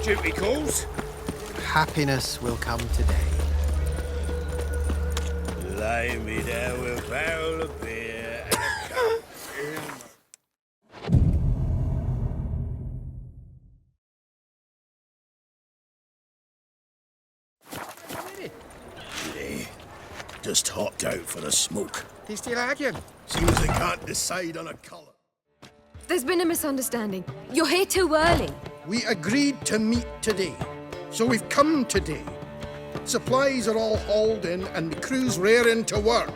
Duty calls. Happiness will come today. Lay me down with a barrel of beer and a cup. Just hopped out for a smoke. They still arguing? Seems they can't decide on a colour. There's been a misunderstanding. You're here too early. We agreed to meet today, so we've come today. Supplies are all hauled in and the crew's raring to work.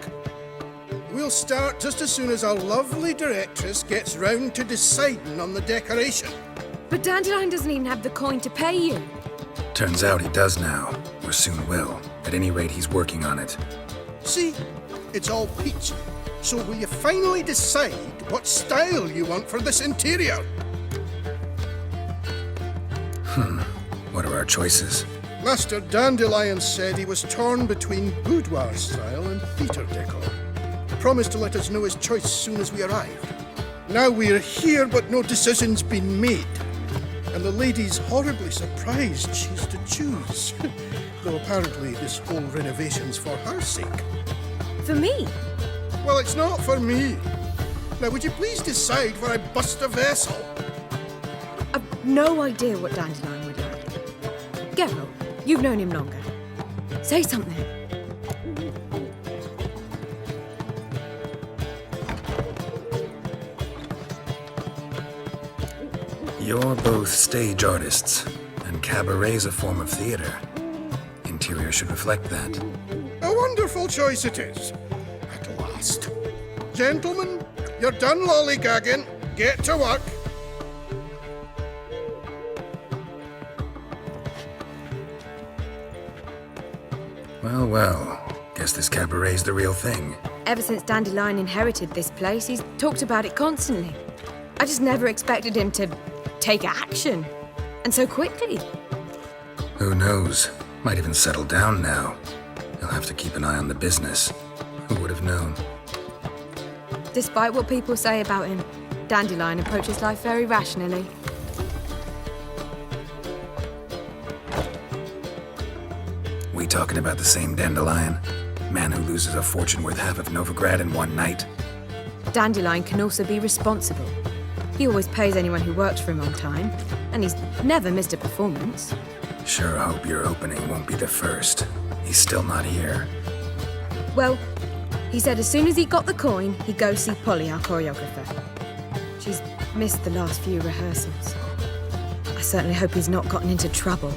We'll start just as soon as our lovely directress gets round to deciding on the decoration. But Dandelion doesn't even have the coin to pay you. Turns out he does now, or soon will. At any rate, he's working on it. See, it's all peachy. So will you finally decide what style you want for this interior? What are our choices? Master Dandelion said he was torn between boudoir style and theatre decor. Promised to let us know his choice as soon as we arrived. Now we're here, but no decision's been made. And the lady's horribly surprised she's to choose. Though apparently this whole renovation's for her sake. For me? Well, it's not for me. Now, would you please decide where I bust a vessel? I've no idea what Dandelion would like. Geralt, you've known him longer. Say something. You're both stage artists, and cabaret's a form of theater. Interior should reflect that. A wonderful choice it is. At last. Gentlemen, you're done lollygagging. Get to work. Well, well. Guess this cabaret's the real thing. Ever since Dandelion inherited this place, he's talked about it constantly. I just never expected him to take action. And so quickly. Who knows? Might even settle down now. He'll have to keep an eye on the business. Who would have known? Despite what people say about him, Dandelion approaches life very rationally. We talking about the same Dandelion? Man who loses a fortune worth half of Novigrad in one night? Dandelion can also be responsible. He always pays anyone who works for him on time, and he's never missed a performance. Sure hope your opening won't be the first. He's still not here. Well, he said as soon as he got the coin, he'd go see Polly, our choreographer. She's missed the last few rehearsals. I certainly hope he's not gotten into trouble.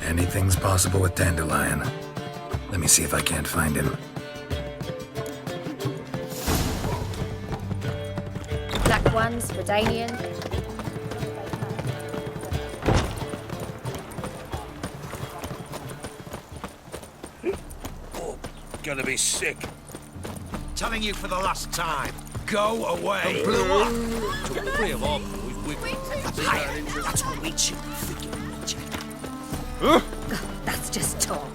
Anything's possible with Dandelion. Let me see if I can't find him. Black ones for Dandelion. Gonna be sick. Telling you for the last time. Go away. Blew up. Took 3 of our boys with me. Higher. That's what we chew. That's just talk.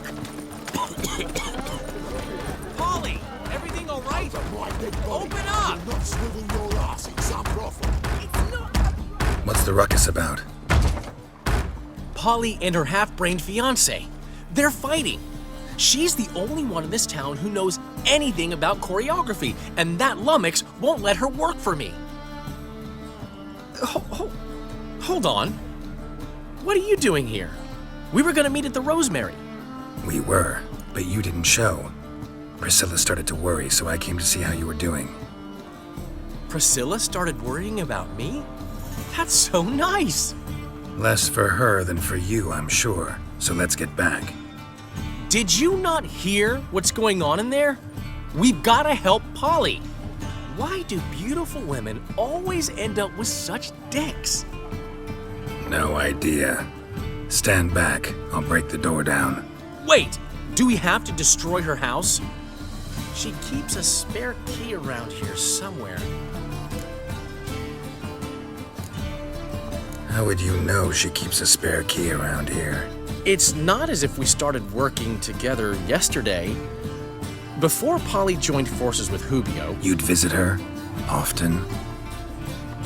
Polly, everything all right? Open up. What's the ruckus about? Polly and her half-brained fiancé. They're fighting. She's the only one in this town who knows anything about choreography, and that lummox won't let her work for me. Hold on. What are you doing here? We were gonna meet at the Rosemary. We were, but you didn't show. Priscilla started to worry, so I came to see how you were doing. Priscilla started worrying about me? That's so nice. Less for her than for you, I'm sure. So let's get back. Did you not hear what's going on in there? We've gotta help Polly. Why do beautiful women always end up with such dicks? No idea. Stand back. I'll break the door down. Wait, do we have to destroy her house? She keeps a spare key around here somewhere. How would you know she keeps a spare key around here? It's not as if we started working together yesterday. Before Polly joined forces with Hubio, You'd visit her? Often?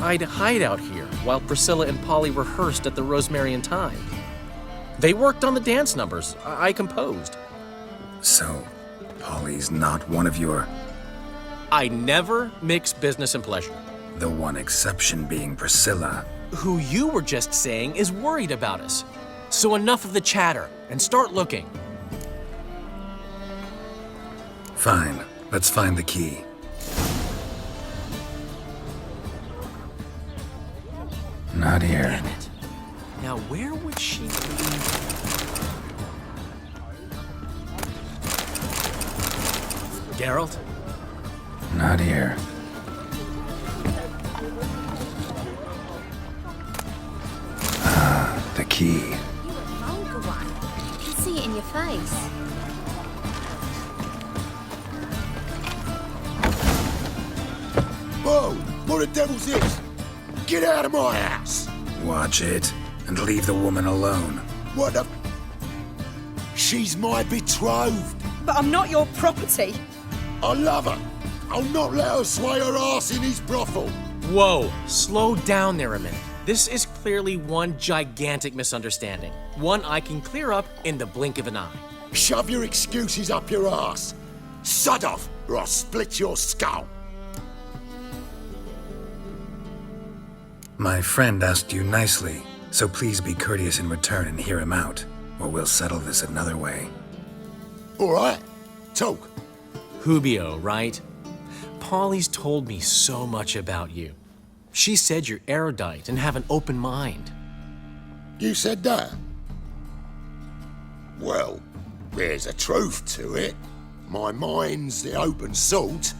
I'd hide out here while Priscilla and Polly rehearsed at the Rosemary and Thyme. They worked on the dance numbers I composed. So, Polly's not one of your... I never mix business and pleasure. The one exception being Priscilla. Who you were just saying is worried about us. So enough of the chatter, and start looking. Fine, let's find the key. Not here. Damn it. Now where would she be? Geralt? Not here. Ah, the key. You a vulgar one. I can see it in your face. Whoa! What the devil's this? Get out of my house! Watch it, and leave the woman alone. What the... She's my betrothed. But I'm not your property. I love her. I'll not let her sway her ass in his brothel. Whoa, slow down there a minute. This is clearly one gigantic misunderstanding. One I can clear up in the blink of an eye. Shove your excuses up your ass. Sod off, or I'll split your skull. My friend asked you nicely, so please be courteous in return and hear him out, or we'll settle this another way. All right, talk. Hubio, right? Polly's told me so much about you. She said you're erudite and have an open mind. You said that? Well, there's a truth to it. My mind's the open salt,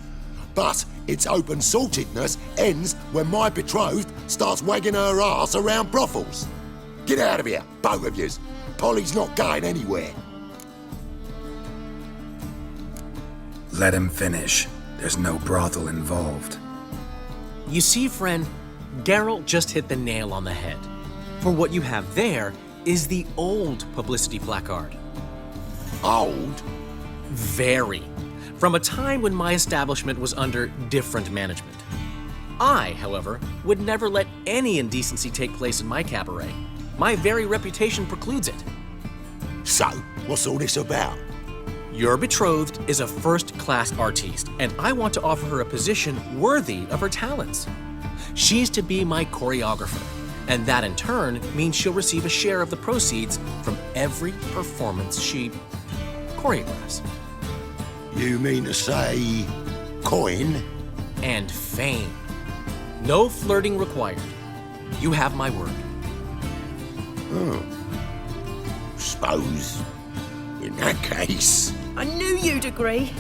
but its open saltedness ends when my betrothed starts wagging her ass around brothels. Get out of here, both of yous. Polly's not going anywhere. Let him finish. There's no brothel involved. You see, friend, Geralt just hit the nail on the head. For what you have there is the old publicity placard. Old? Very. From a time when my establishment was under different management. I, however, would never let any indecency take place in my cabaret. My very reputation precludes it. So, what's all this about? Your betrothed is a first-class artiste, and I want to offer her a position worthy of her talents. She's to be my choreographer, and that in turn means she'll receive a share of the proceeds from every performance she choreographs. You mean to say... coin? And fame. No flirting required. You have my word. Suppose, in that case... I knew you'd agree.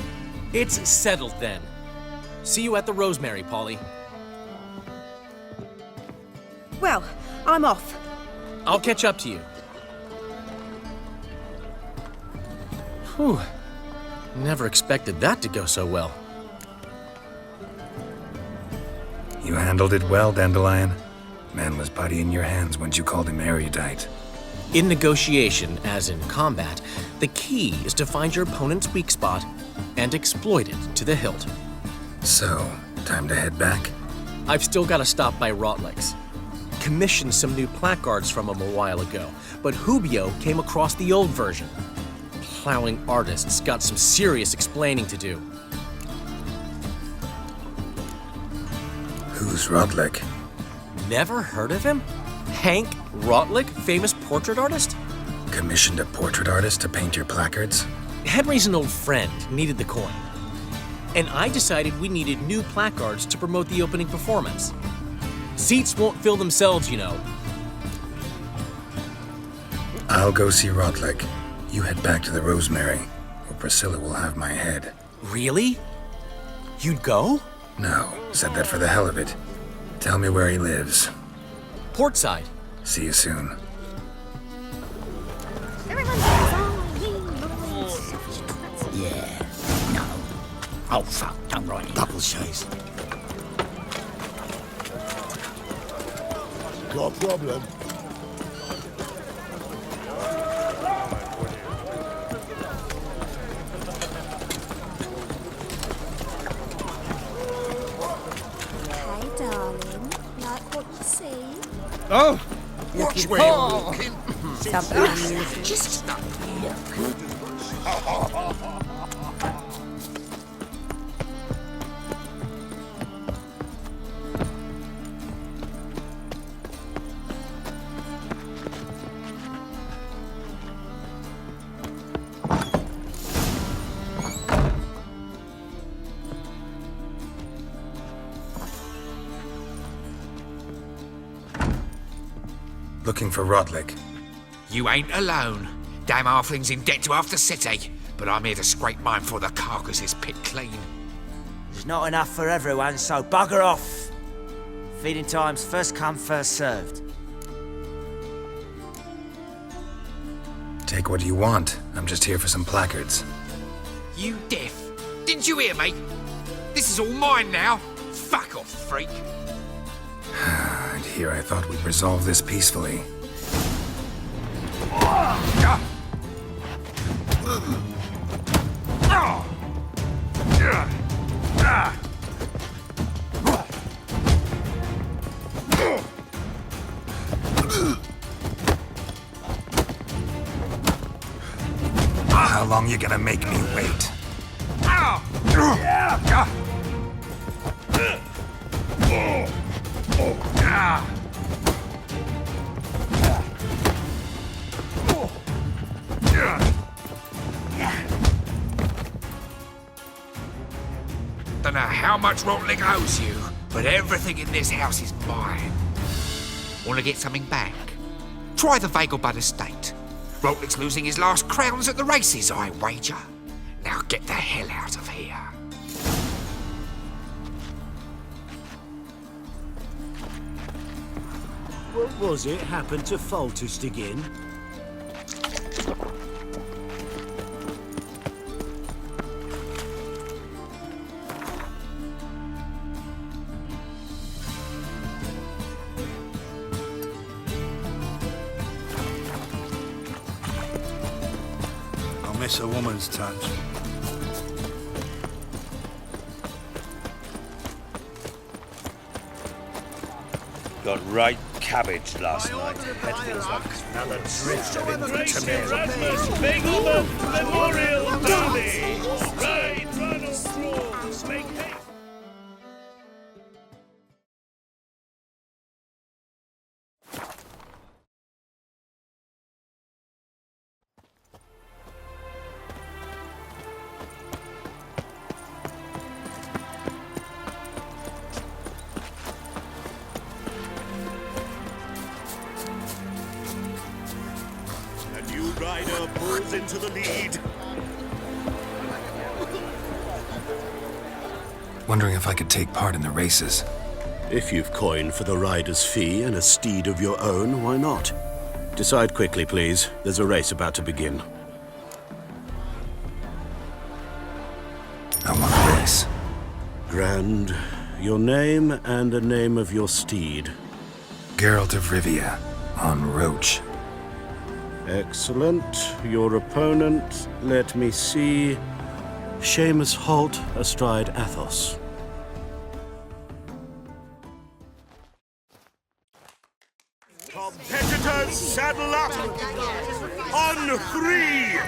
It's settled then. See you at the Rosemary, Polly. Well, I'm off. I'll catch up to you. Whew. Never expected that to go so well. You handled it well, Dandelion. Man was putty in your hands once you called him erudite. In negotiation, as in combat, the key is to find your opponent's weak spot and exploit it to the hilt. So, time to head back? I've still got to stop by Rotlick's. Commissioned some new placards from him a while ago, but Hubio came across the old version. Plowing artists got some serious explaining to do. Who's Rotlick? Never heard of him? Hank Rotlick, famous portrait artist? Commissioned a portrait artist to paint your placards? Henry's an old friend, needed the coin. And I decided we needed new placards to promote the opening performance. Seats won't fill themselves, you know. I'll go see Rotlick. You head back to the Rosemary, or Priscilla will have my head. Really? You'd go? No, said that for the hell of it. Tell me where he lives. Portside. See you soon. Yeah. No. Oh, fuck. Don't write it. Double chase. Got a problem? Hey, darling. Like what you see? Oh! Watch where you're walking. Just look. Looking for Rodlick. You ain't alone. Damn halfling's in debt to half the city, but I'm here to scrape mine before the carcass is picked clean. There's not enough for everyone, so bugger off. Feeding time's first come, first served. Take what you want. I'm just here for some placards. You deaf? Didn't you hear me? This is all mine now. Fuck off, freak. And here I thought we'd resolve this peacefully. How long you gonna make me wait? Don't know how much Rotlick owes you, but everything in this house is mine. Want to get something back? Try the Vegelbud estate. Rotlick's losing his last crowns at the races, I wager. Now get the hell out of here. What was it happened to Foltest again? I'll miss a woman's touch. Got right cabbage last night. Head feels like another drift of intermarriage. Erasmus Begelman Memorial Derby! Ride, run or crawl, make haste! Rider pulls into the lead. Wondering if I could take part in the races. If you've coin for the rider's fee and a steed of your own, why not? Decide quickly, please. There's a race about to begin. I want a race. Grand. Your name and the name of your steed. Geralt of Rivia, on Roach. Excellent. Your opponent, let me see. Seamus Holt astride Athos. Competitors, saddle up! On 3!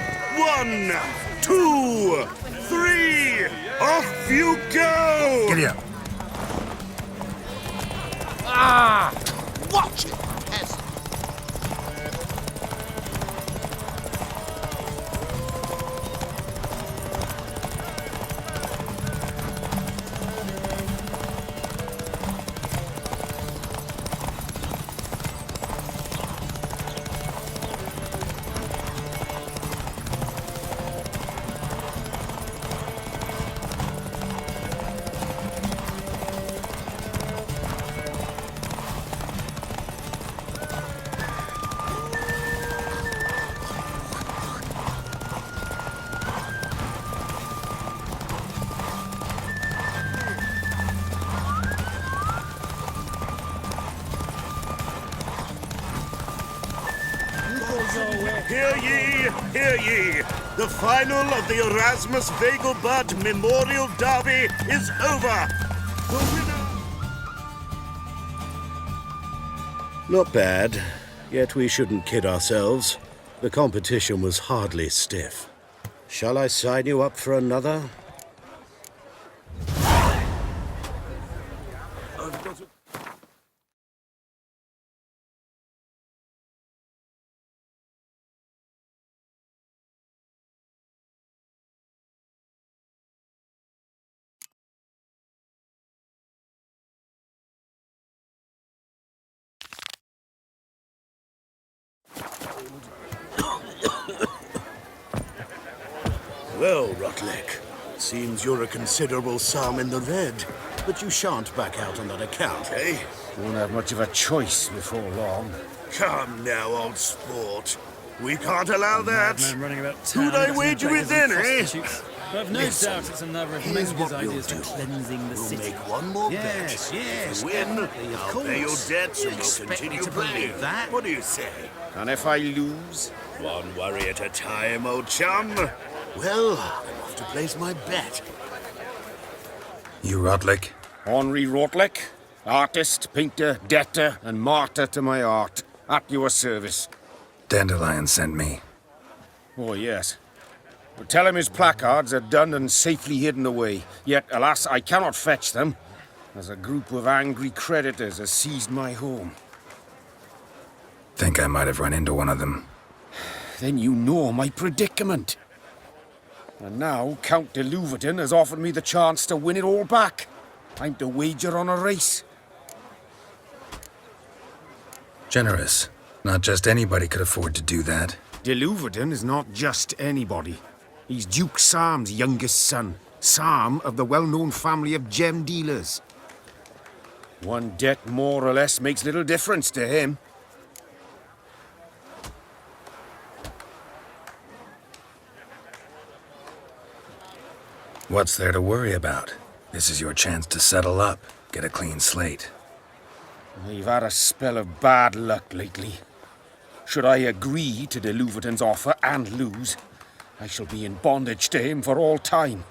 1, 2, 3! Off you go! Giddy up. Watch it, peasant. Hear ye, hear ye! The final of the Erasmus Vegelbud Memorial Derby is over! The winner... Not bad, yet we shouldn't kid ourselves. The competition was hardly stiff. Shall I sign you up for another? Well, Rotlick, seems you're a considerable sum in the red, but you shan't back out on that account, eh? Won't have much of a choice before long. Come now, old sport. We can't allow that. Man running about Who'd I wager with then, eh? I've no doubt it's another of Here's Mendes' what we'll ideas do. for cleansing the We'll city. make one more Yes, bet. yes, If you win, definitely, of I'll pay your course. debts You and we'll expect me continue to playing. believe that? What do you say? And if I lose? One worry at a time, old chum. Well, I'm off to place my bet. You Rotlick? Henri Rotlick, artist, painter, debtor, and martyr to my art. At your service. Dandelion sent me. Oh, yes. But tell him his placards are done and safely hidden away. Yet, alas, I cannot fetch them, as a group of angry creditors has seized my home. Think I might have run into one of them. Then you know my predicament. And now Count de Louverton has offered me the chance to win it all back. I'm to wager on a race. Generous. Not just anybody could afford to do that. De Louverton is not just anybody. He's Duke Sam's youngest son. Sam of the well-known family of gem dealers. One debt more or less makes little difference to him. What's there to worry about? This is your chance to settle up, get a clean slate. I've had a spell of bad luck lately. Should I agree to de Louverton's offer and lose, I shall be in bondage to him for all time.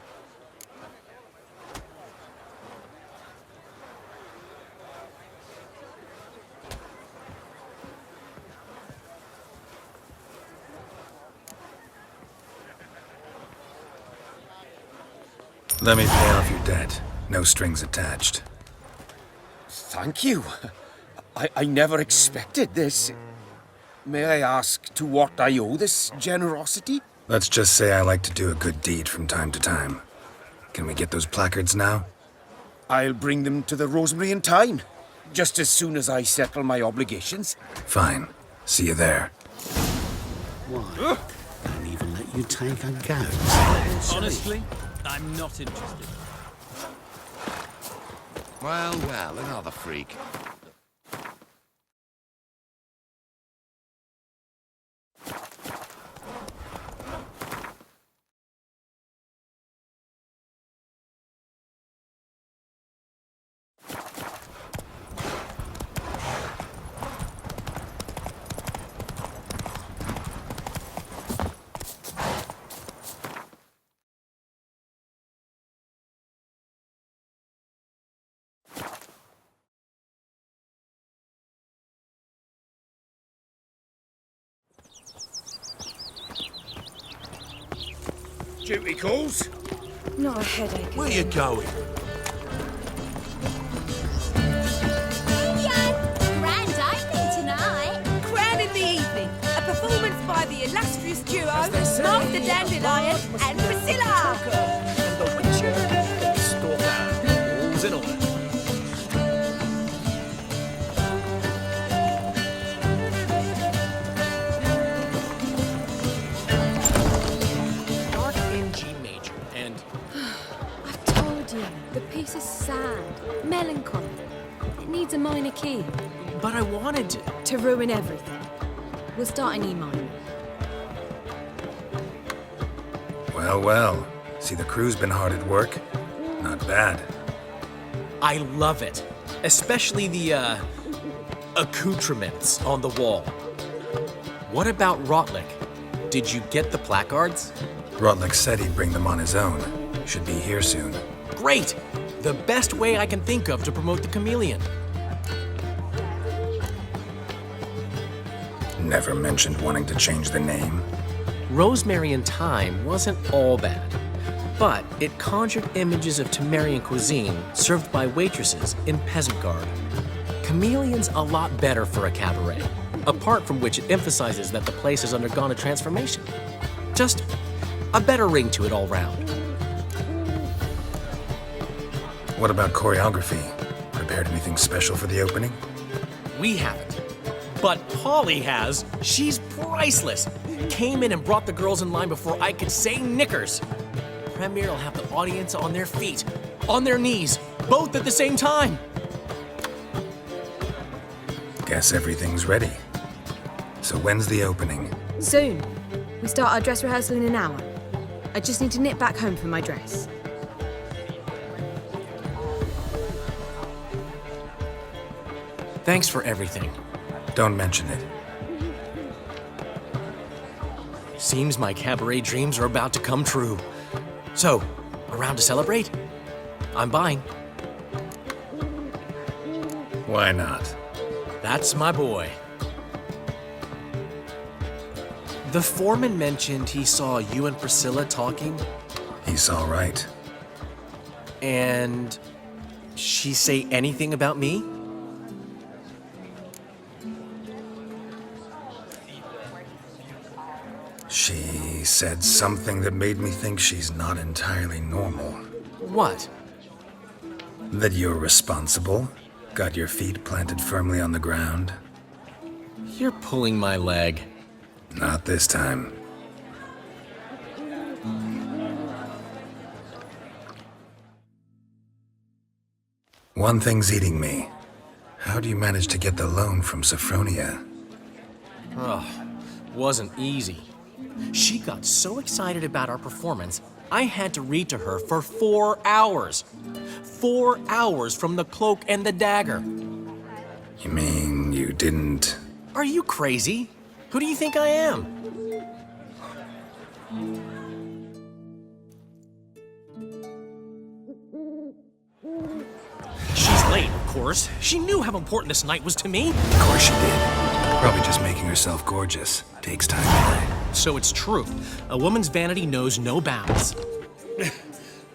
Let me pay off your debt. No strings attached. Thank you. I never expected this. May I ask to what I owe this generosity? Let's just say I like to do a good deed from time to time. Can we get those placards now? I'll bring them to the Rosemary in time, just as soon as I settle my obligations. Fine. See you there. Why? Don't even let you take a go. Honestly, I'm not interested. Well, well, another freak. Duty calls? Not a headache. Where you going? Grand opening tonight. Crown in the evening. A performance by the illustrious duo, Master Dandelion and Priscilla. And the Witcher, Stalker, all's in order. Dark in G major, and I've told you, the piece is sad, melancholy. It needs a minor key but I wanted to ruin everything. We'll start in E minor. Well, well. See, the crew's been hard at work. Not bad. I love it. Especially the, accoutrements on the wall. What about Rotlick? Did you get the placards? Rotlick said he'd bring them on his own. Should be here soon. Great! The best way I can think of to promote the chameleon. Never mentioned wanting to change the name. Rosemary and Thyme wasn't all bad, but it conjured images of Temerian cuisine served by waitresses in peasant garb. Chameleon's a lot better for a cabaret, apart from which it emphasizes that the place has undergone a transformation. Just a better ring to it all round. What about choreography? Prepared anything special for the opening? We haven't. But Polly has. She's priceless. Came in and brought the girls in line before I could say knickers. Premier will have the audience on their feet, on their knees, both at the same time. Guess everything's ready. So when's the opening? Soon. We start our dress rehearsal in an hour. I just need to nip back home for my dress. Thanks for everything. Don't mention it. Seems my cabaret dreams are about to come true. So, around to celebrate? I'm buying. Why not? That's my boy. The foreman mentioned he saw you and Priscilla talking. He's all right. And she say anything about me? She said something that made me think she's not entirely normal. What? That you're responsible, got your feet planted firmly on the ground. You're pulling my leg. Not this time. One thing's eating me. How do you manage to get the loan from Sophronia? Ugh, wasn't easy. She got so excited about our performance, I had to read to her for 4 hours. 4 hours from the Cloak and the Dagger. You mean you didn't... Are you crazy? Who do you think I am? She's late, of course. She knew how important this night was to me. Of course she did. Probably just making herself gorgeous. Takes time anyway. So it's true. A woman's vanity knows no bounds.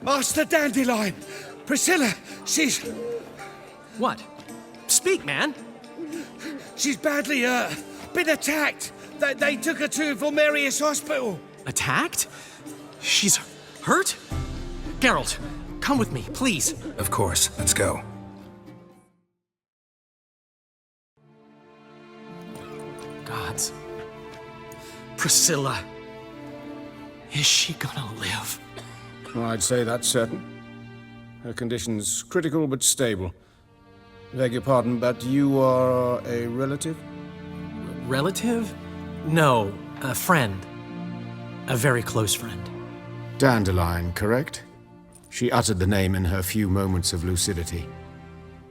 Master Dandelion! Priscilla, she's... What? Speak, man. She's badly, been attacked. They took her to Vulmerius Hospital. Attacked? She's hurt? Geralt, come with me, please. Of course. Let's go. Gods. Priscilla. Is she gonna live? I'd say that's certain. Her condition's critical but stable. Beg your pardon, but you are a relative? Relative? No, a friend. A very close friend. Dandelion, correct? She uttered the name in her few moments of lucidity.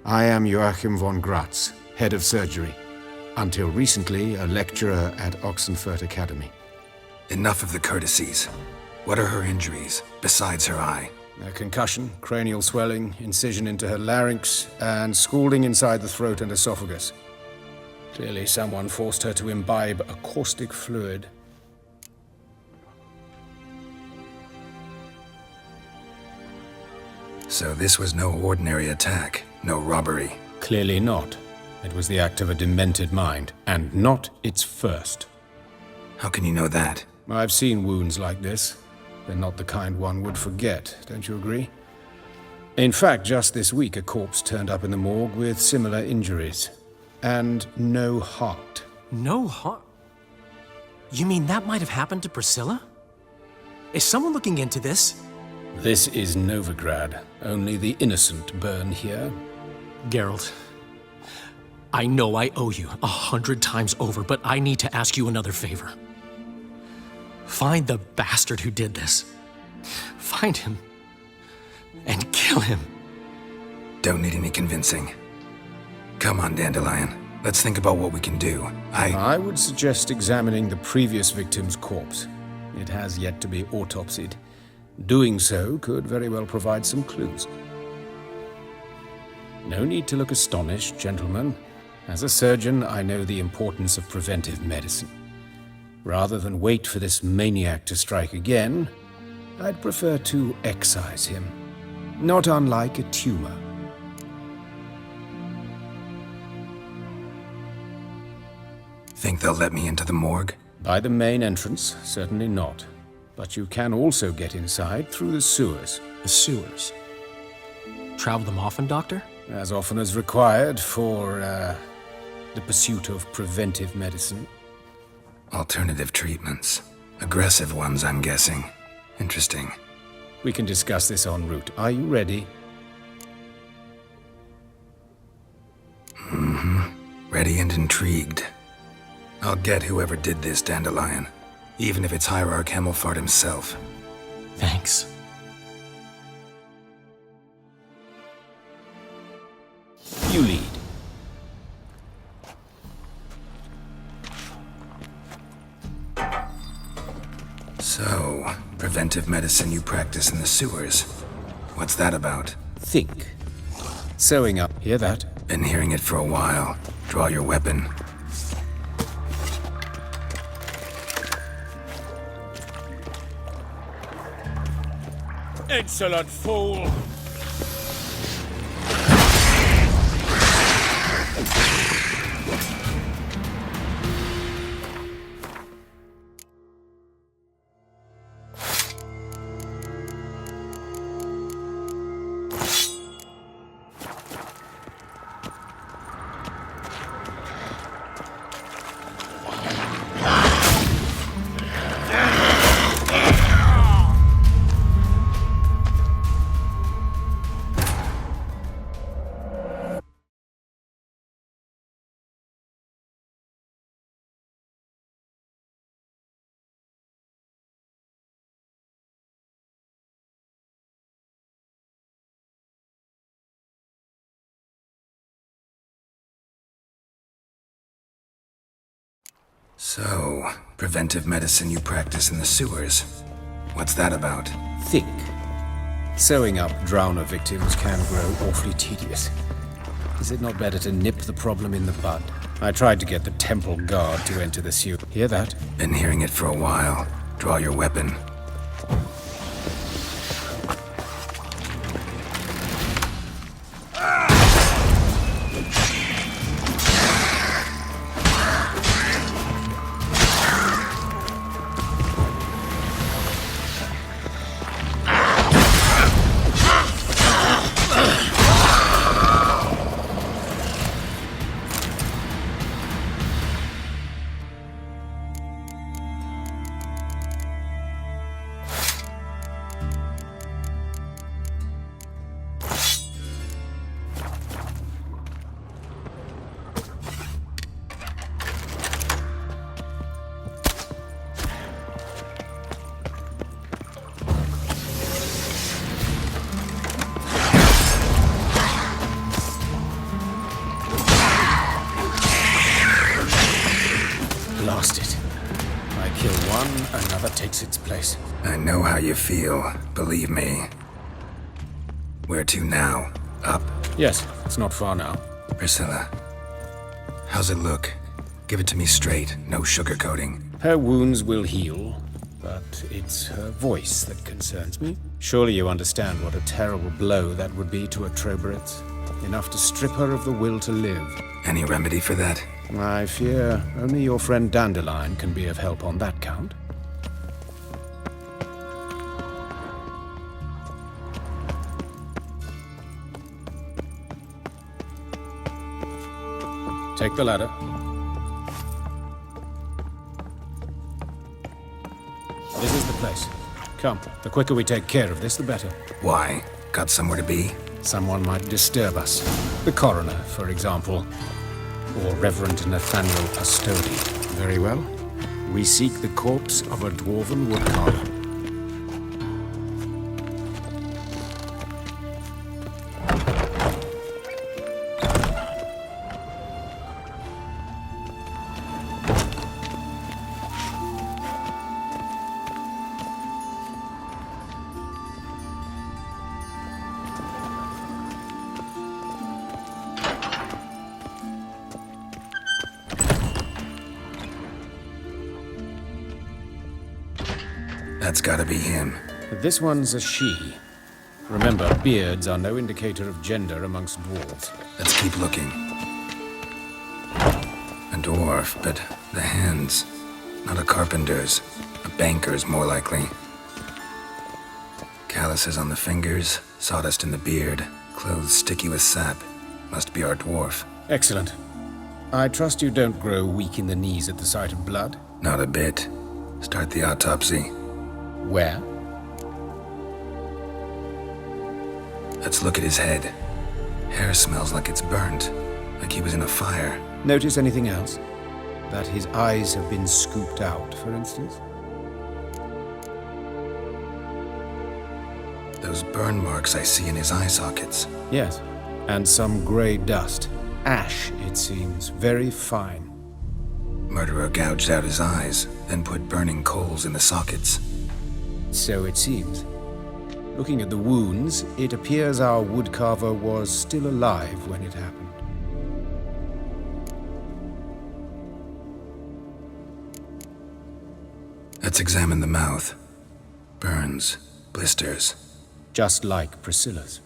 I am Joachim von Gratz, head of surgery. Until recently, a lecturer at Oxenfurt Academy. Enough of the courtesies. What are her injuries, besides her eye? A concussion, cranial swelling, incision into her larynx, and scalding inside the throat and esophagus. Clearly someone forced her to imbibe a caustic fluid. So this was no ordinary attack, no robbery. Clearly not. It was the act of a demented mind, and not its first. How can you know that? I've seen wounds like this. They're not the kind one would forget, don't you agree? In fact, just this week, a corpse turned up in the morgue with similar injuries. And no heart. No heart? You mean that might have happened to Priscilla? Is someone looking into this? This is Novigrad. Only the innocent burn here. Geralt, I know I owe you 100 times over, but I need to ask you another favor. Find the bastard who did this. Find him. And kill him. Don't need any convincing. Come on, Dandelion. Let's think about what we can do. I would suggest examining the previous victim's corpse. It has yet to be autopsied. Doing so could very well provide some clues. No need to look astonished, gentlemen. As a surgeon, I know the importance of preventive medicine. Rather than wait for this maniac to strike again, I'd prefer to excise him. Not unlike a tumor. Think they'll let me into the morgue? By the main entrance, certainly not. But you can also get inside through the sewers. The sewers? Travel them often, Doctor? As often as required for, the pursuit of preventive medicine. Alternative treatments. Aggressive ones, I'm guessing. Interesting. We can discuss this en route. Are you ready? Ready and intrigued. I'll get whoever did this, Dandelion. Even if it's Hierarch Hemelfart himself. Thanks. You lead. So, preventive medicine you practice in the sewers. What's that about? Think. Sewing up. Hear that? Been hearing it for a while. Draw your weapon. Insolent fool! So, preventive medicine you practice in the sewers. What's that about? Think. Sewing up drowner victims can grow awfully tedious. Is it not better to nip the problem in the bud? I tried to get the temple guard to enter the sewer. Hear that? Been hearing it for a while. Draw your weapon. Lost it. I kill one, another takes its place. I know how you feel, believe me. Where to now? Up? Yes, it's not far now. Priscilla, how's it look? Give it to me straight, no sugarcoating. Her wounds will heal, but it's her voice that concerns me. Surely you understand what a terrible blow that would be to a Troberith. Enough to strip her of the will to live. Any remedy for that? I fear only your friend Dandelion can be of help on that count. Take the ladder. This is the place. Come, the quicker we take care of this, the better. Why? Got somewhere to be? Someone might disturb us. The coroner, for example. Or Reverend Nathaniel Pastodi. Very well. We seek the corpse of a dwarven woodcarver. That's gotta be him. But this one's a she. Remember, beards are no indicator of gender amongst dwarves. Let's keep looking. A dwarf, but the hands. Not a carpenter's. A banker's, more likely. Calluses on the fingers, sawdust in the beard, clothes sticky with sap. Must be our dwarf. Excellent. I trust you don't grow weak in the knees at the sight of blood? Not a bit. Start the autopsy. Where? Let's look at his head. Hair smells like it's burnt, like he was in a fire. Notice anything else? That his eyes have been scooped out, for instance? Those burn marks I see in his eye sockets. Yes, and some grey dust. Ash, it seems. Very fine. Murderer gouged out his eyes, then put burning coals in the sockets. So it seems. Looking at the wounds, it appears our woodcarver was still alive when it happened. Let's examine the mouth. Burns, blisters. Just like Priscilla's.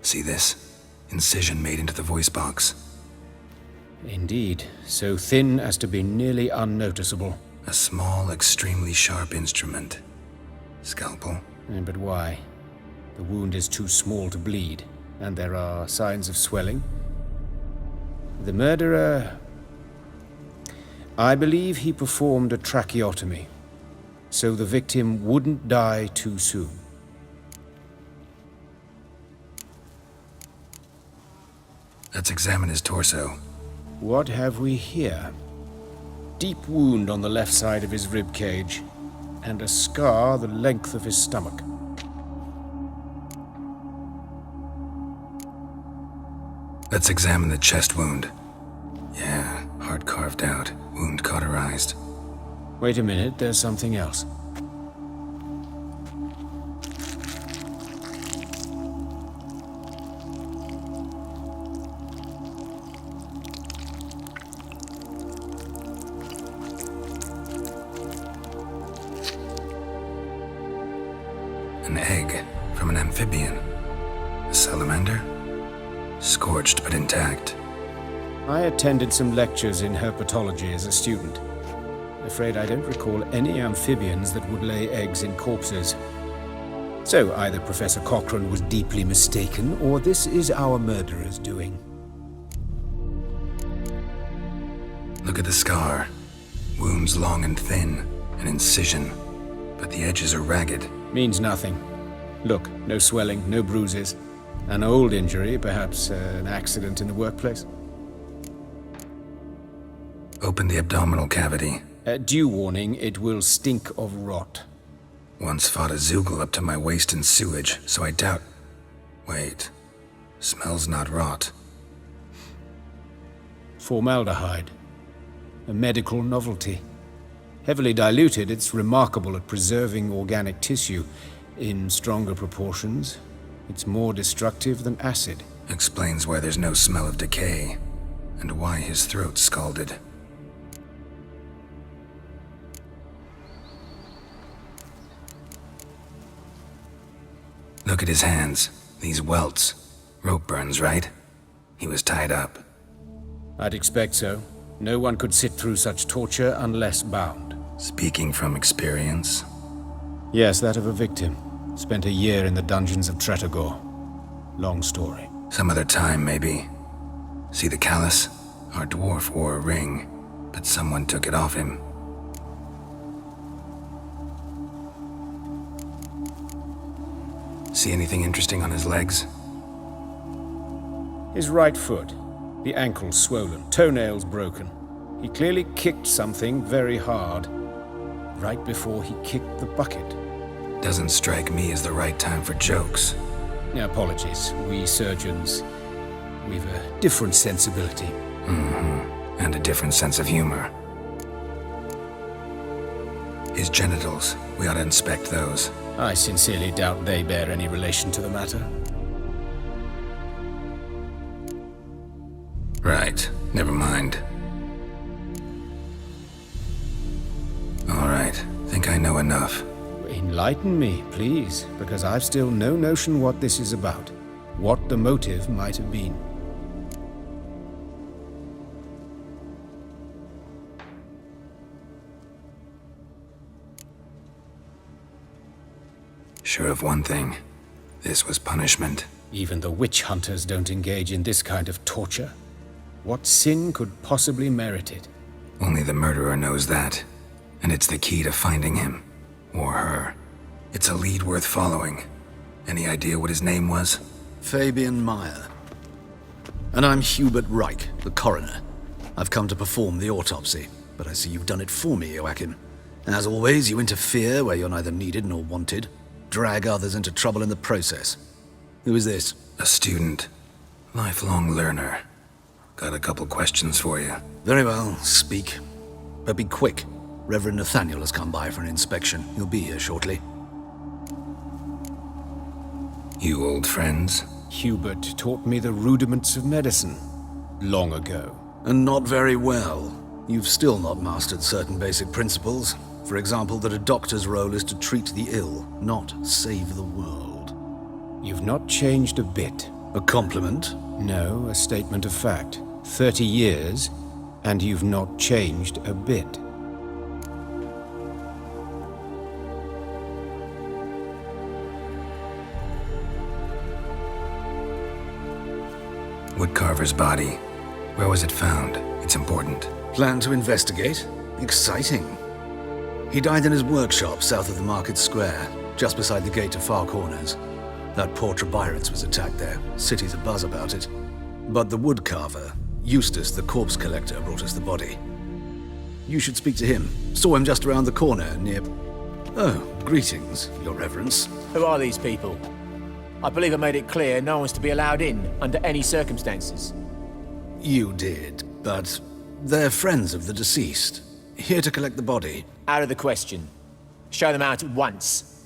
See this? Incision made into the voice box. Indeed, so thin as to be nearly unnoticeable. A small, extremely sharp instrument. Scalpel? But why? The wound is too small to bleed, and there are signs of swelling. The murderer... I believe he performed a tracheotomy, so the victim wouldn't die too soon. Let's examine his torso. What have we here? Deep wound on the left side of his rib cage, and a scar the length of his stomach. Let's examine the chest wound. Yeah, heart carved out, wound cauterized. Wait a minute, there's something else. An egg from an amphibian. A salamander? Scorched but intact. I attended some lectures in herpetology as a student. Afraid I don't recall any amphibians that would lay eggs in corpses. So either Professor Cochrane was deeply mistaken, or this is our murderer's doing. Look at the scar. Wounds long and thin. An incision. But the edges are ragged. Means nothing. Look, no swelling, no bruises. An old injury, perhaps an accident in the workplace. Open the abdominal cavity. Due warning, it will stink of rot. Once fought a Zoogle up to my waist in sewage, so I doubt... Wait. Smells not rot. Formaldehyde. A medical novelty. Heavily diluted, it's remarkable at preserving organic tissue. In stronger proportions, it's more destructive than acid. Explains why there's no smell of decay, and why his throat's scalded. Look at his hands. These welts. Rope burns, right? He was tied up. I'd expect so. No one could sit through such torture unless bound. Speaking from experience? Yes, that of a victim. Spent a year in the dungeons of Tretogor. Long story. Some other time, maybe. See the callus? Our dwarf wore a ring, but someone took it off him. See anything interesting on his legs? His right foot. The ankle swollen, toenails broken. He clearly kicked something very hard. Right before he kicked the bucket. Doesn't strike me as the right time for jokes. Apologies. We surgeons, we've a different sensibility. Mm-hmm. And a different sense of humor. His genitals, we ought to inspect those. I sincerely doubt they bear any relation to the matter. Right. Never mind. I know enough. Enlighten me, please, because I've still no notion what this is about. What the motive might have been. Sure of one thing. This was punishment. Even the witch hunters don't engage in this kind of torture. What sin could possibly merit it? Only the murderer knows that. And it's the key to finding him. Or her. It's a lead worth following. Any idea what his name was? Fabian Meyer. And I'm Hubert Reich, the coroner. I've come to perform the autopsy, but I see you've done it for me, Joachim. As always, you interfere where you're neither needed nor wanted. Drag others into trouble in the process. Who is this? A student. Lifelong learner. Got a couple questions for you. Very well, speak. But be quick. Reverend Nathaniel has come by for an inspection. He'll be here shortly. You old friends? Hubert taught me the rudiments of medicine. Long ago. And not very well. You've still not mastered certain basic principles. For example, that a doctor's role is to treat the ill, not save the world. You've not changed a bit. A compliment? No, a statement of fact. 30 years, and you've not changed a bit. Woodcarver's body. Where was it found? It's important. Plan to investigate? Exciting. He died in his workshop south of the market square, just beside the gate to Far Corners. That poor Trebirets was attacked there. City's abuzz about it. But the woodcarver, Eustace the corpse collector, brought us the body. You should speak to him. Saw him just around the corner near... Oh, greetings, Your Reverence. Who are these people? I believe I made it clear no one's to be allowed in under any circumstances. You did, but they're friends of the deceased. Here to collect the body. Out of the question. Show them out at once.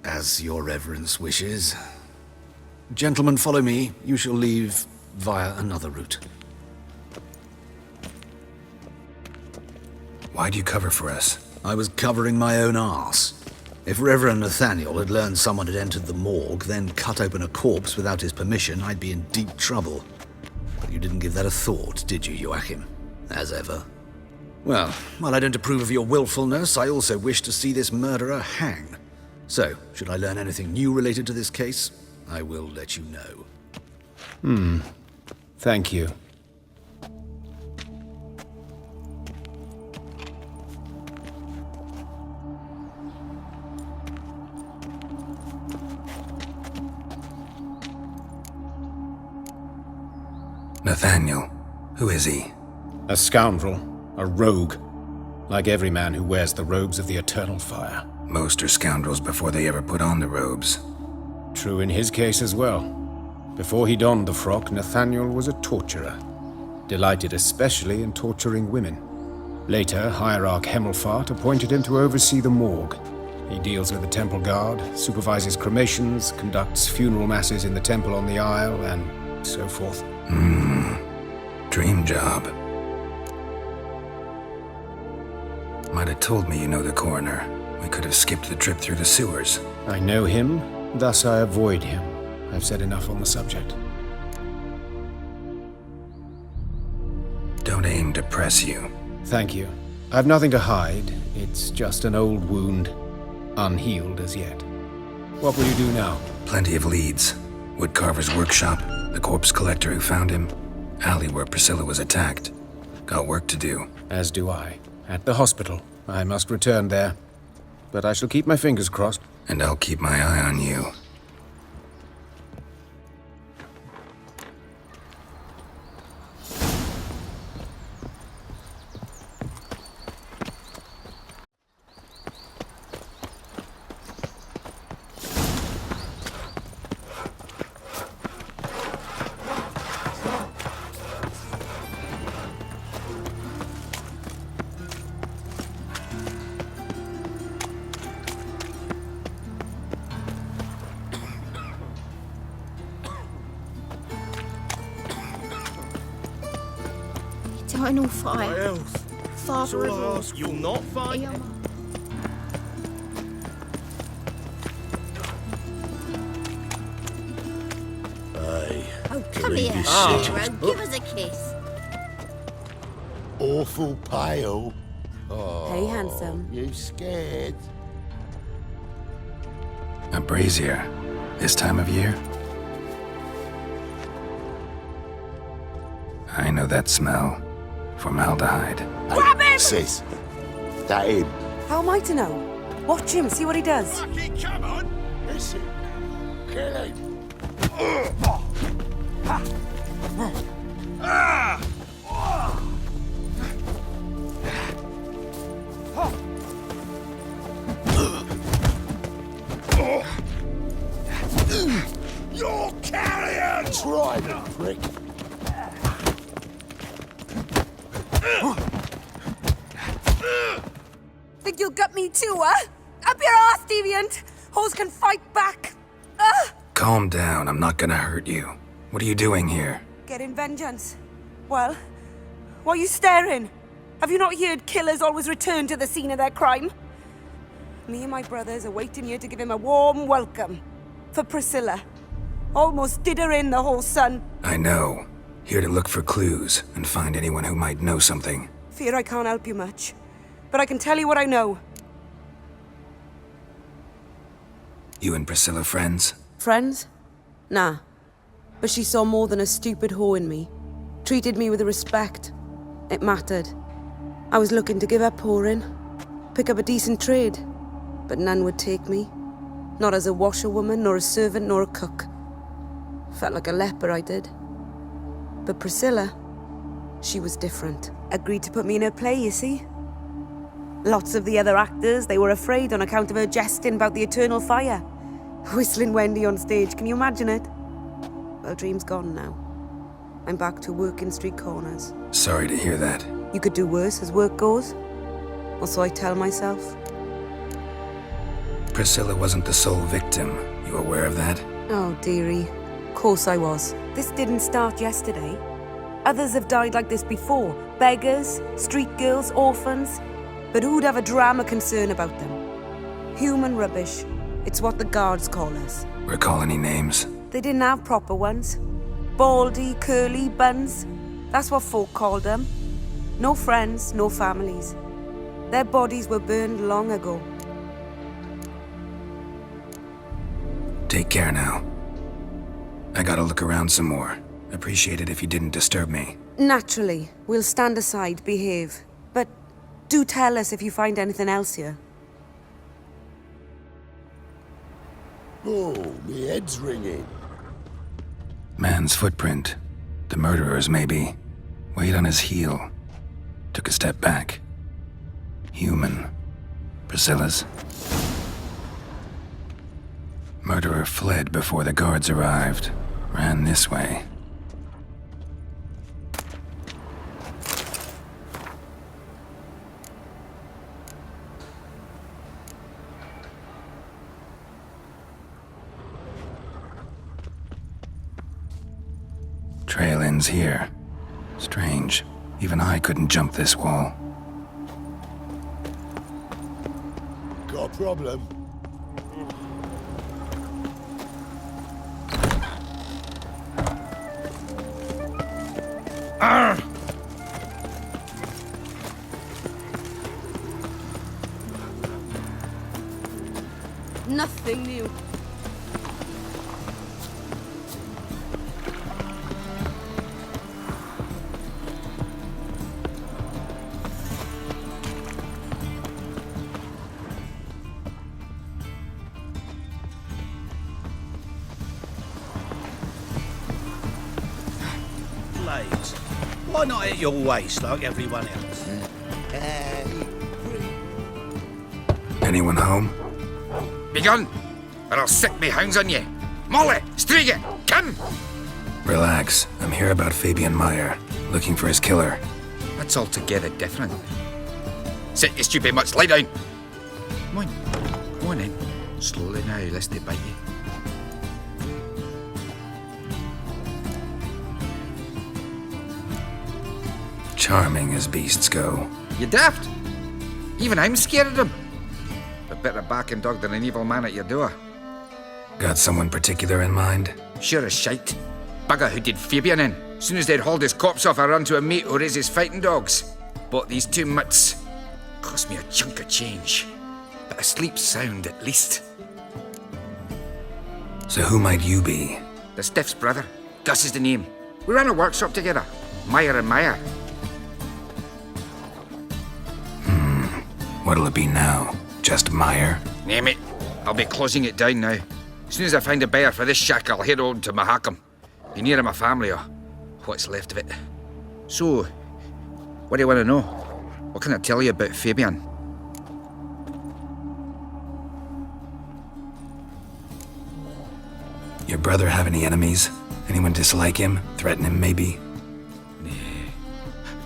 As Your Reverence wishes. Gentlemen, follow me. You shall leave via another route. Why'd you cover for us? I was covering my own arse. If Reverend Nathaniel had learned someone had entered the morgue, then cut open a corpse without his permission, I'd be in deep trouble. But you didn't give that a thought, did you, Joachim? As ever. Well, while I don't approve of your willfulness, I also wish to see this murderer hang. So, should I learn anything new related to this case, I will let you know. Thank you. Nathaniel. Who is he? A scoundrel. A rogue. Like every man who wears the robes of the Eternal Fire. Most are scoundrels before they ever put on the robes. True in his case as well. Before he donned the frock, Nathaniel was a torturer. Delighted especially in torturing women. Later, Hierarch Hemmelfart appointed him to oversee the morgue. He deals with the temple guard, supervises cremations, conducts funeral masses in the temple on the Isle, and so forth. Dream job. Might have told me you know the coroner. We could have skipped the trip through the sewers. I know him, thus I avoid him. I've said enough on the subject. Don't aim to press you. Thank you. I've nothing to hide. It's just an old wound, unhealed as yet. What will you do now? Plenty of leads. Woodcarver's workshop, the corpse collector who found him, alley where Priscilla was attacked. Got work to do. As do I. At the hospital. I must return there. But I shall keep my fingers crossed. And I'll keep my eye on you. Eternal fire. My health. Father of all. You'll not find... Come here, hero. Give us a kiss. Awful pale. Hey, handsome. You scared? A brazier. This time of year? I know that smell. Formaldehyde. Grab him! Sis, that him? How am I to know? Watch him, see what he does. Fucking come on! Listen, kill him. You're carrion! Try me, prick. Think you'll gut me too, huh? Up your ass, deviant! Hoes can fight back. Calm down, I'm not gonna hurt you. What are you doing here? Getting vengeance. Well, why are you staring? Have you not heard killers always return to the scene of their crime? Me and my brothers are waiting here to give him a warm welcome. For Priscilla. Almost did her in, the whole son. I know. Here to look for clues and find anyone who might know something. Fear I can't help you much. But I can tell you what I know. You and Priscilla friends? Friends? Nah. But she saw more than a stupid whore in me. Treated me with respect. It mattered. I was looking to give up whoring. Pick up a decent trade. But none would take me. Not as a washerwoman, nor a servant, nor a cook. Felt like a leper, I did. But Priscilla, she was different. Agreed to put me in her play, you see? Lots of the other actors, they were afraid on account of her jesting about the eternal fire. Whistling Wendy on stage, can you imagine it? Well, dream's gone now. I'm back to working street corners. Sorry to hear that. You could do worse as work goes. Or so I tell myself. Priscilla wasn't the sole victim. You aware of that? Oh, dearie. Of course I was. This didn't start yesterday. Others have died like this before. Beggars, street girls, orphans. But who'd have a drama concern about them? Human rubbish. It's what the guards call us. Recall any names? They didn't have proper ones. Baldy, curly, buns. That's what folk called them. No friends, no families. Their bodies were burned long ago. Take care now. I gotta look around some more. Appreciate it if you didn't disturb me. Naturally. We'll stand aside, behave. But do tell us if you find anything else here. Oh, me head's ringing. Man's footprint. The murderer's, maybe. Weight on his heel. Took a step back. Human. Priscilla's. Murderer fled before the guards arrived. Ran this way. Trail ends here. Strange. Even I couldn't jump this wall. Got a problem? Nothing new. Blades. Why not at your waist like everyone else? Anyone home? Begone, or I'll sick me hounds on you. Molly, Striga, come! Relax. I'm here about Fabian Meyer. Looking for his killer. That's altogether different. Sit your stupid mutts, lie down. Come on then. Slowly now, lest they bite you. Charming as beasts go. You daft? Even I'm scared of them. A better barking dog than an evil man at your door. Got someone particular in mind? Sure as shite. bugger who did Fabian in. As soon as they'd hauled his corpse off, I run to a mate who raises fighting dogs. Bought these 2 mutts. Cost me a chunk of change. But I sleep sound at least. So who might you be? The Stiff's brother. Gus is the name. We ran a workshop together. Meyer and Meyer. What'll it be now? Just Meyer? Name it. I'll be closing it down now. As soon as I find a buyer for this shack, I'll head on to Mahakam. Be near my family, or what's left of it. So, what do you want to know? What can I tell you about Fabian? Your brother have any enemies? Anyone dislike him? Threaten him, maybe?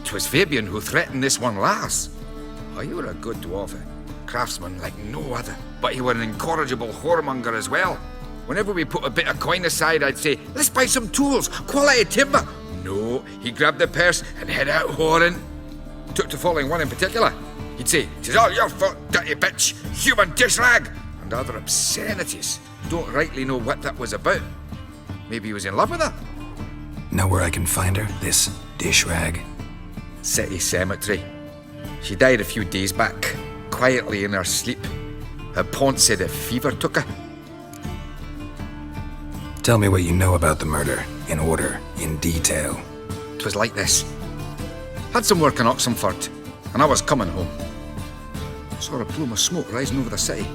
'Twas Fabian who threatened this one last. Oh, you were a good dwarf, craftsman like no other. But you were an incorrigible whoremonger as well. Whenever we put a bit of coin aside, I'd say, let's buy some tools, quality timber. No, he grabbed the purse and head out whoring. Took to following one in particular. He'd say, "'Tis all your fault, dirty bitch, human dish rag," and other obscenities. Don't rightly know what that was about. Maybe he was in love with her. Know where I can find her, this dish rag? City cemetery. She died a few days back, quietly in her sleep. Her pont said a fever took her. Tell me what you know about the murder, in order, in detail. 'Twas like this. Had some work in Oxenford, and I was coming home. Saw a plume of smoke rising over the city.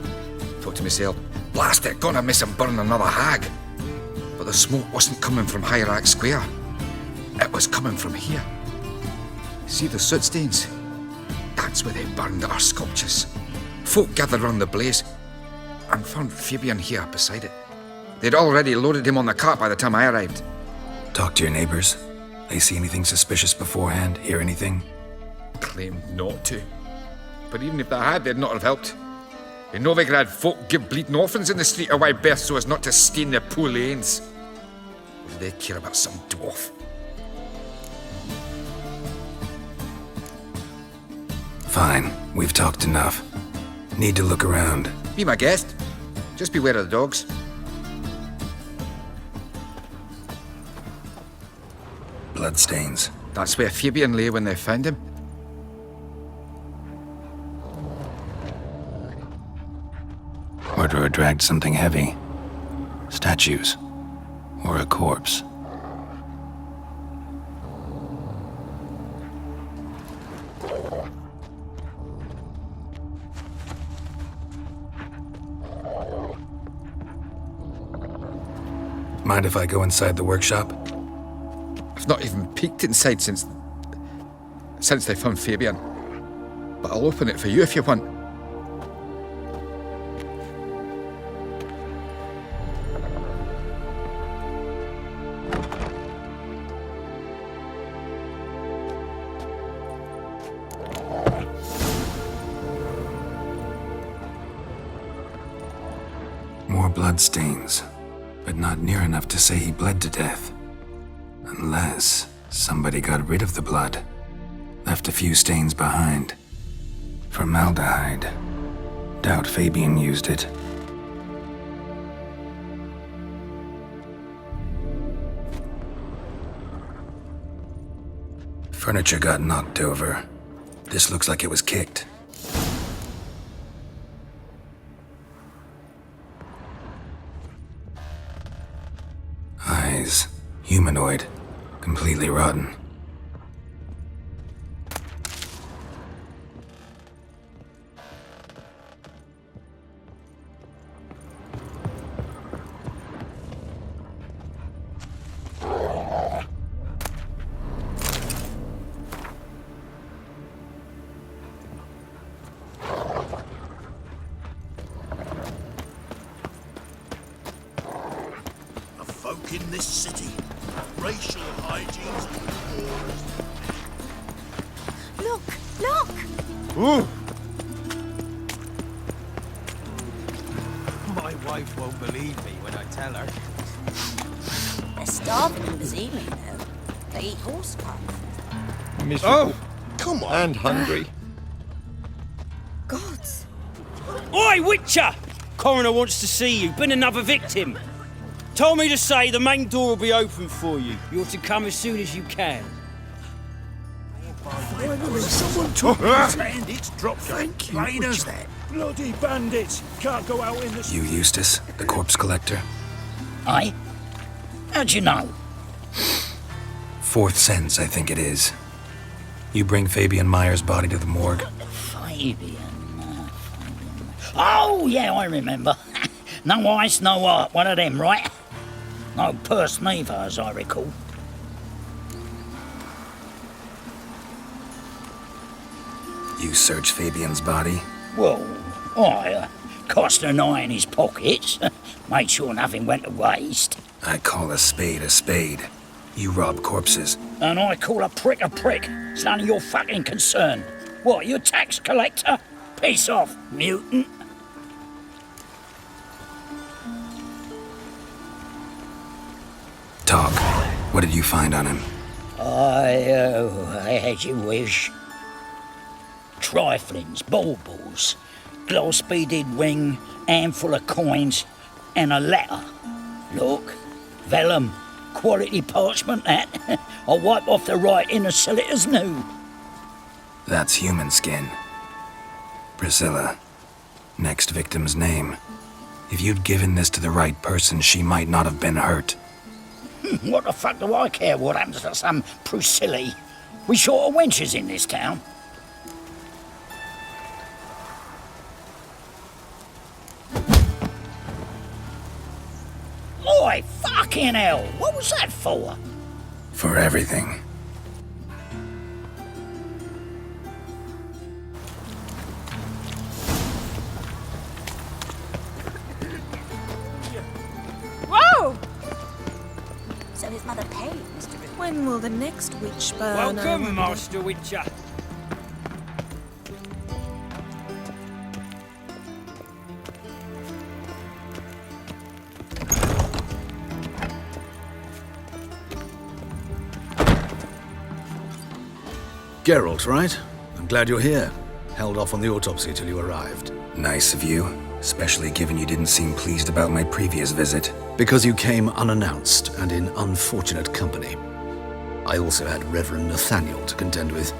Thought to myself, blast it, gonna miss and burn another hag. But the smoke wasn't coming from Hierarch Square. It was coming from here. See the soot stains? That's where they burned our sculptures. Folk gathered round the blaze and found Fabian here beside it. They'd already loaded him on the cart by the time I arrived. Talk to your neighbors. They see anything suspicious beforehand? Hear anything? Claimed not to. But even if they had, they'd not have helped. In Novigrad, folk give bleeding orphans in the street a wide berth so as not to stain their poor lanes. What do they care about some dwarf? Fine, we've talked enough. Need to look around. Be my guest. Just beware of the dogs. Bloodstains. That's where Fabian lay when they found him. Murderer dragged something heavy. Statues. Or a corpse. Mind if I go inside the workshop? I've not even peeked inside since they found Fabian. But I'll open it for you if you want. More bloodstains, but not near enough to say he bled to death. Unless somebody got rid of the blood, left a few stains behind. Formaldehyde. Doubt Fabian used it. Furniture got knocked over. This looks like it was kicked. Eyes. Humanoid. Completely rotten. Folk in this city, racial hygiene's Look! Look! Ooh! My wife won't believe me when I tell her. They're starving in Brazilian, though. They eat horse cubs. Miserable. Oh, come on. And hungry. Gods! Oi, Witcher! Coroner wants to see you. Been another victim. told me to say the main door will be open for you. You're to come as soon as you can. Finally, someone took his hand. It's dropped. Thank you. Plain as that. Bloody bandits. Can't go out in the... You Eustace, the corpse collector? Aye? How'd you know? Fourth sense, I think it is. You bring Fabian Meyer's body to the morgue. Fabian. Oh, yeah, I remember. No ice, no art. One of them, right? No purse neither, as I recall. You search Fabian's body? Well, I cast an eye in his pockets. Made sure nothing went to waste. I call a spade a spade. You rob corpses. And I call a prick a prick. It's none of your fucking concern. What, you a tax collector? Piss off, mutant. Talk. What did you find on him? I as you wish. Triflings, baubles, glass-beaded ring, handful of coins, and a letter. Look, vellum, quality parchment that. I'll wipe off the writing and sell it as new. That's human skin. Priscilla. Next victim's name. If you'd given this to the right person, she might not have been hurt. What the fuck do I care what happens to some Priscilla? We short of wenches in this town. Oi, fucking hell! What was that for? For everything. Whoa! So his mother paid, Mr. Rupert. When will the next witch burn? Welcome, Master Witcher. Geralt, right? I'm glad you're here. Held off on the autopsy till you arrived. Nice of you, especially given you didn't seem pleased about my previous visit. Because you came unannounced and in unfortunate company. I also had Reverend Nathaniel to contend with.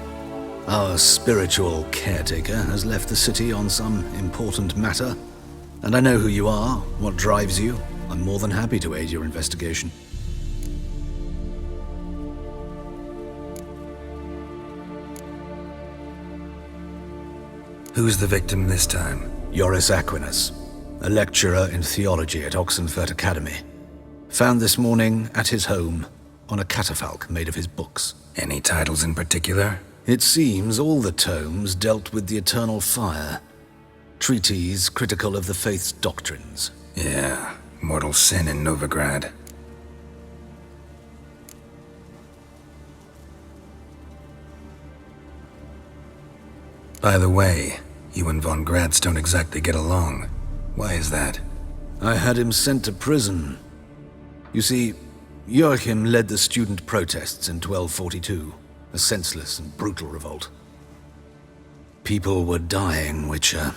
Our spiritual caretaker has left the city on some important matter, and I know who you are, what drives you. I'm more than happy to aid your investigation. Who's the victim this time? Joris Aquinas, a lecturer in theology at Oxenfurt Academy. Found this morning at his home on a catafalque made of his books. Any titles in particular? It seems all the tomes dealt with the eternal fire. Treatises critical of the faith's doctrines. Yeah, mortal sin in Novigrad. By the way, you and von Gratz don't exactly get along. Why is that? I had him sent to prison. You see, Joachim led the student protests in 1242, a senseless and brutal revolt. People were dying, Witcher.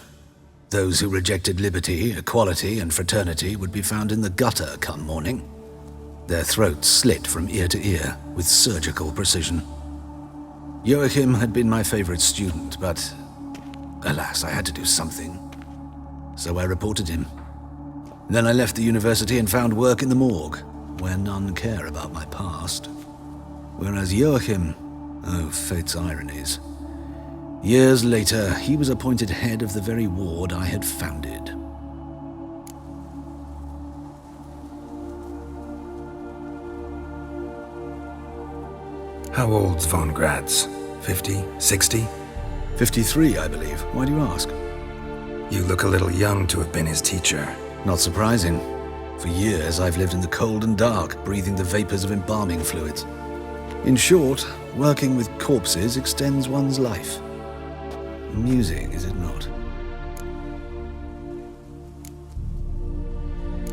Those who rejected liberty, equality, and fraternity would be found in the gutter come morning. Their throats slit from ear to ear with surgical precision. Joachim had been my favorite student, but alas, I had to do something. So I reported him. Then I left the university and found work in the morgue, where none care about my past. Whereas Joachim, oh, fate's ironies. Years later, he was appointed head of the very ward I had founded. How old's von Gratz? 50? 60? 53, I believe. Why do you ask? You look a little young to have been his teacher. Not surprising. For years, I've lived in the cold and dark, breathing the vapors of embalming fluids. In short, working with corpses extends one's life. Amusing, is it not?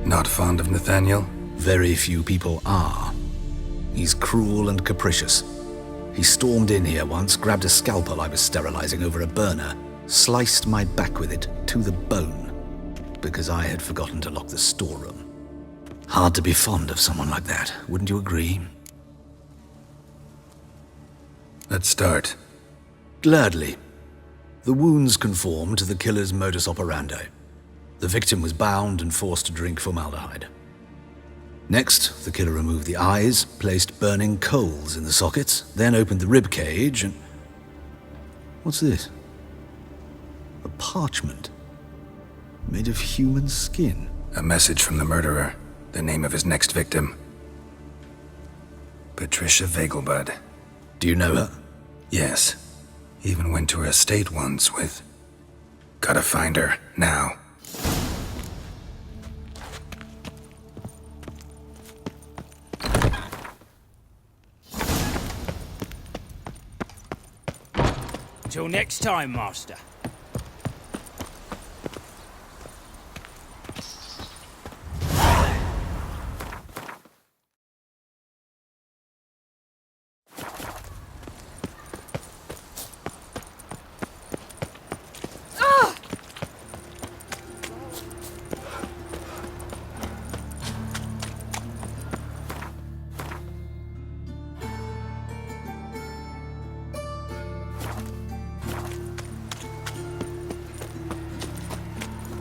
Not fond of Nathaniel? Very few people are. He's cruel and capricious. He stormed in here once, grabbed a scalpel I was sterilizing over a burner, sliced my back with it to the bone, because I had forgotten to lock the storeroom. Hard to be fond of someone like that, wouldn't you agree? Let's start. Gladly. The wounds conform to the killer's modus operandi. The victim was bound and forced to drink formaldehyde. Next, the killer removed the eyes, placed burning coals in the sockets, then opened the rib cage and... What's this? A parchment. Made of human skin. A message from the murderer. The name of his next victim. Patricia Vegelbud. Do you know her? Yes. Even went to her estate once with... Gotta find her, now. Till next time, Master.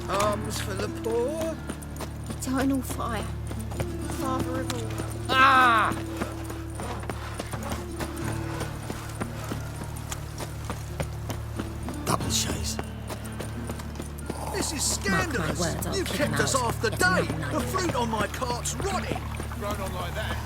Arms for the poor. Eternal fire. Father of all. Ah! Double chase. This is Mark my scandalous. words, I'll You've kick kept him us out. off the Every day. night. The fruit on my cart's rotting. Run on like that,